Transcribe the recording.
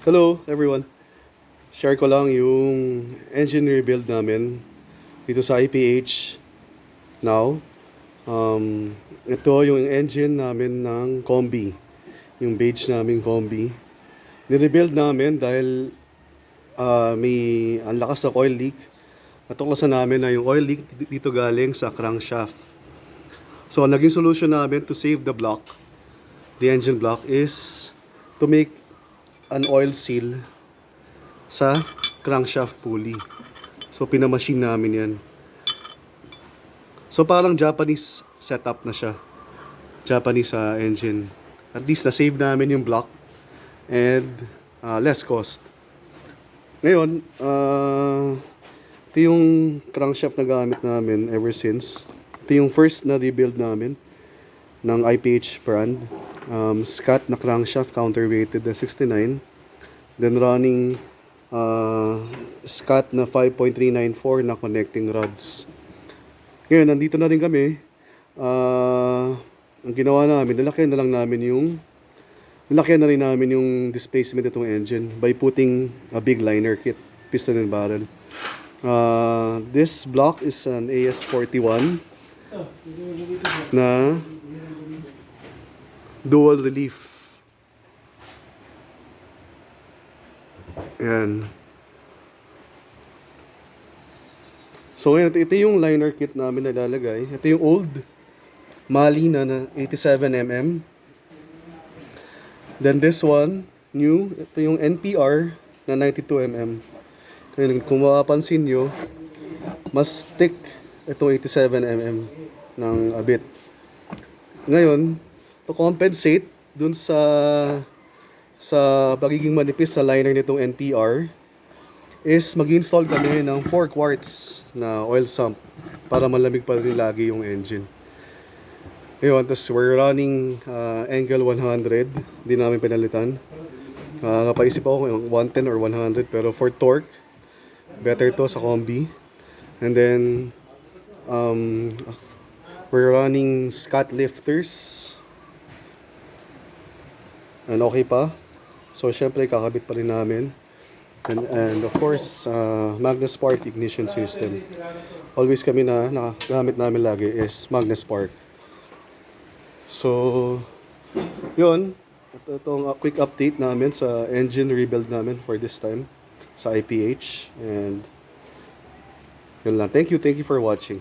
Hello everyone. Share ko lang yung engine rebuild namin dito sa IPH now. Ito yung engine namin ng Combi. Yung beige namin Combi. Nirebuild namin dahil may ang lakas ng oil leak. Natuklasan namin na yung oil leak dito galing sa crankshaft. So ang naging solution namin to save the block, the engine block, is to make an oil seal sa crankshaft pulley. So pinamachine namin yan. So parang Japanese setup na siya. Japanese engine. At least na-save namin yung block and less cost. Ngayon, ito yung crankshaft na gamit namin ever since. Ito yung first na rebuild namin ng IPH brand. Scott na crankshaft, counterweighted na 69. Then running Scott na 5.394 na connecting rods. Ngayon, nandito na rin kami. Ang ginawa namin, nilakyan na rin namin yung displacement itong engine by putting a big liner kit, piston and barrel. This block is an AS41 na dual relief. Ayan. So ngayon, ito yung liner kit namin na lalagay. Ito yung old Mali na 87mm. Then this one, new, ito yung NPR na 92mm. Kung mapapansin nyo, mas thick itong 87mm ng a bit. Ngayon, to compensate dun sa pagiging manipis sa liner nitong NPR, is mag-install kami ng 4 quarts na oil sump para malamig pa rin lagi yung engine. Ayun, tapos we're running angle 100, di namin pinalitan. Kapaisip ako kung 110 or 100, pero for torque, better to sa Combi. And then, we're running Scott lifters. And okay pa. So, syempre, kakabit pa rin namin. And of course, Magnaspark ignition system. Always kami na nakagamit namin lagi is Magnaspark. So, yun. Itong quick update namin sa engine rebuild namin for this time sa IPH. And yun lang. Thank you for watching.